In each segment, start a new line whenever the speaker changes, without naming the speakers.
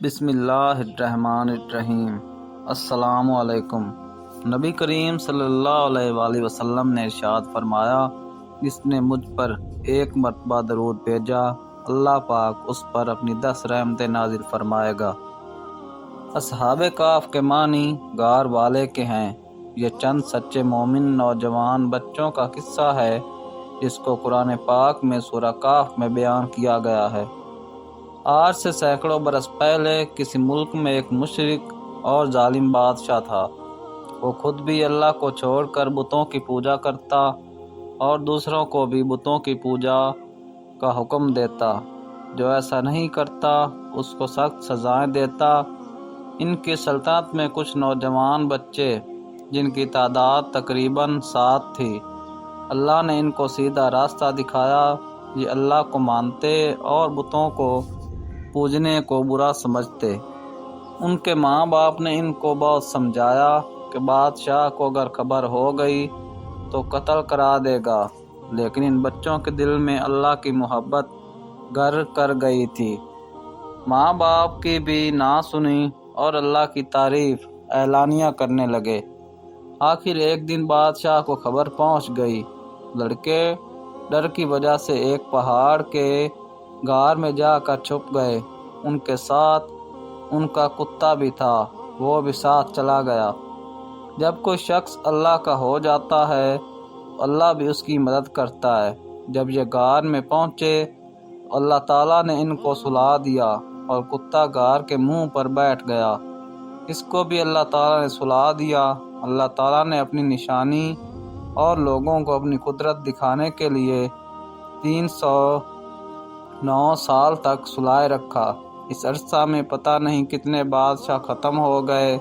بسم اللہ الرحمن الرحیم۔ السلام علیکم۔ نبی کریم صلی اللہ علیہ وآلہ وسلم نے ارشاد فرمایا، جس نے مجھ پر ایک مرتبہ درود بھیجا، اللہ پاک اس پر اپنی 10 رحمتیں نازل فرمائے گا۔ اصحاب کہف کے معنی غار والے کے ہیں۔ یہ چند سچے مومن نوجوان بچوں کا قصہ ہے جس کو قرآن پاک میں سورہ کہف میں بیان کیا گیا ہے۔ آج سے سینکڑوں برس پہلے کسی ملک میں ایک مشرک اور ظالم بادشاہ تھا۔ وہ خود بھی اللہ کو چھوڑ کر بتوں کی پوجا کرتا اور دوسروں کو بھی بتوں کی پوجا کا حکم دیتا۔ جو ایسا نہیں کرتا اس کو سخت سزائیں دیتا۔ ان کی سلطنت میں کچھ نوجوان بچے جن کی تعداد تقریباً 7 تھی۔ اللہ نے ان کو سیدھا راستہ دکھایا۔ یہ اللہ کو مانتے اور بتوں کو پوجنے کو برا سمجھتے۔ ان کے ماں باپ نے ان کو بہت سمجھایا کہ بادشاہ کو اگر خبر ہو گئی تو قتل کرا دے گا، لیکن ان بچوں کے دل میں اللہ کی محبت گھر کر گئی تھی۔ ماں باپ کی بھی نہ سنی اور اللہ کی تعریف اعلانیہ کرنے لگے۔ آخر ایک دن بادشاہ کو خبر پہنچ گئی۔ لڑکے ڈر کی وجہ سے ایک پہاڑ کے غار میں جا کر چھپ گئے۔ ان کے ساتھ ان کا کتا بھی تھا، وہ بھی ساتھ چلا گیا۔ جب کوئی شخص اللہ کا ہو جاتا ہے اللہ بھی اس کی مدد کرتا ہے۔ جب یہ غار میں پہنچے اللہ تعالیٰ نے ان کو سلا دیا اور کتا غار کے منہ پر بیٹھ گیا۔ اس کو بھی اللہ تعالیٰ نے سلا دیا۔ اللہ تعالیٰ نے اپنی نشانی اور لوگوں کو اپنی قدرت دکھانے کے لیے 309 سال تک سلائے رکھا۔ اس عرصہ میں پتہ نہیں کتنے بادشاہ ختم ہو گئے،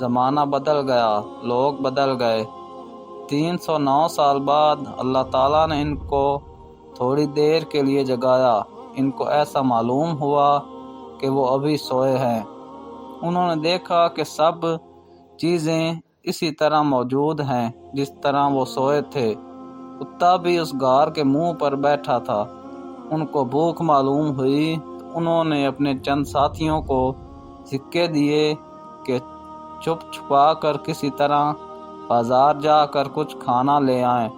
زمانہ بدل گیا، لوگ بدل گئے۔ 309 سال بعد اللہ تعالیٰ نے ان کو تھوڑی دیر کے لیے جگایا۔ ان کو ایسا معلوم ہوا کہ وہ ابھی سوئے ہیں۔ انہوں نے دیکھا کہ سب چیزیں اسی طرح موجود ہیں جس طرح وہ سوئے تھے۔ کتا بھی اس غار کے منہ پر بیٹھا تھا۔ ان کو بھوک معلوم ہوئی تو انہوں نے اپنے چند ساتھیوں کو سکے دیے کہ چھپ چھپا کر کسی طرح بازار جا کر کچھ کھانا لے آئیں۔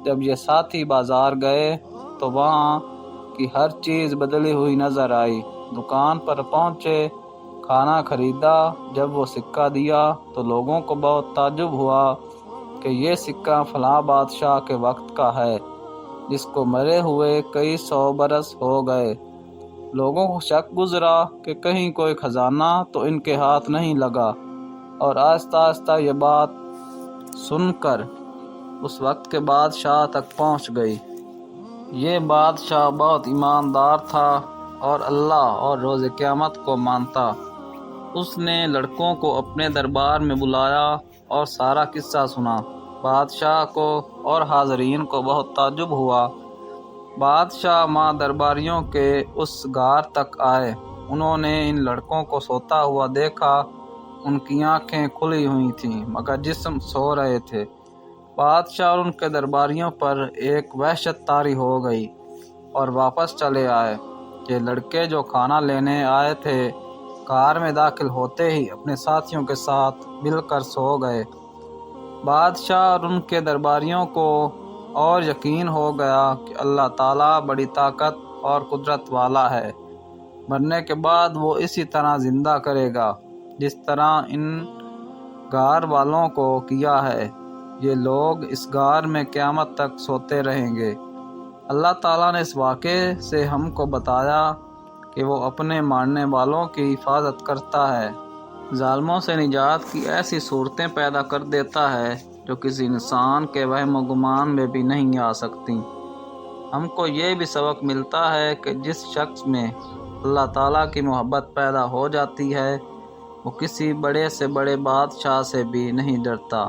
جب یہ ساتھی بازار گئے تو وہاں کی ہر چیز بدلی ہوئی نظر آئی۔ دکان پر پہنچے، کھانا خریدا۔ جب وہ سکہ دیا تو لوگوں کو بہت تعجب ہوا کہ یہ سکہ فلاں بادشاہ کے وقت کا ہے جس کو مرے ہوئے کئی 100 برس ہو گئے۔ لوگوں کو شک گزرا کہ کہیں کوئی خزانہ تو ان کے ہاتھ نہیں لگا، اور آہستہ آہستہ یہ بات سن کر اس وقت کے بادشاہ تک پہنچ گئی۔ یہ بادشاہ بہت ایماندار تھا اور اللہ اور روز قیامت کو مانتا۔ اس نے لڑکوں کو اپنے دربار میں بلایا اور سارا قصہ سنا۔ بادشاہ کو اور حاضرین کو بہت تعجب ہوا۔ بادشاہ ماں درباریوں کے اس غار تک آئے۔ انہوں نے ان لڑکوں کو سوتا ہوا دیکھا۔ ان کی آنکھیں کھلی ہوئی تھیں مگر جسم سو رہے تھے۔ بادشاہ اور ان کے درباریوں پر ایک وحشت طاری ہو گئی اور واپس چلے آئے۔ یہ لڑکے جو کھانا لینے آئے تھے غار میں داخل ہوتے ہی اپنے ساتھیوں کے ساتھ مل کر سو گئے۔ بادشاہ اور ان کے درباریوں کو اور یقین ہو گیا کہ اللہ تعالیٰ بڑی طاقت اور قدرت والا ہے۔ مرنے کے بعد وہ اسی طرح زندہ کرے گا جس طرح ان غار والوں کو کیا ہے۔ یہ لوگ اس غار میں قیامت تک سوتے رہیں گے۔ اللہ تعالیٰ نے اس واقعے سے ہم کو بتایا کہ وہ اپنے ماننے والوں کی حفاظت کرتا ہے، ظالموں سے نجات کی ایسی صورتیں پیدا کر دیتا ہے جو کسی انسان کے وہم و گمان میں بھی نہیں آ سکتی۔ ہم کو یہ بھی سبق ملتا ہے کہ جس شخص میں اللہ تعالیٰ کی محبت پیدا ہو جاتی ہے وہ کسی بڑے سے بڑے بادشاہ سے بھی نہیں ڈرتا۔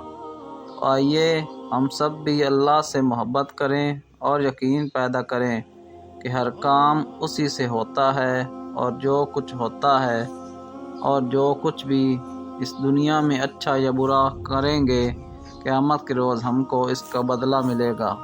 آئیے ہم سب بھی اللہ سے محبت کریں اور یقین پیدا کریں کہ ہر کام اسی سے ہوتا ہے، اور جو کچھ ہوتا ہے اور جو کچھ بھی اس دنیا میں اچھا یا برا کریں گے قیامت کے روز ہم کو اس کا بدلہ ملے گا۔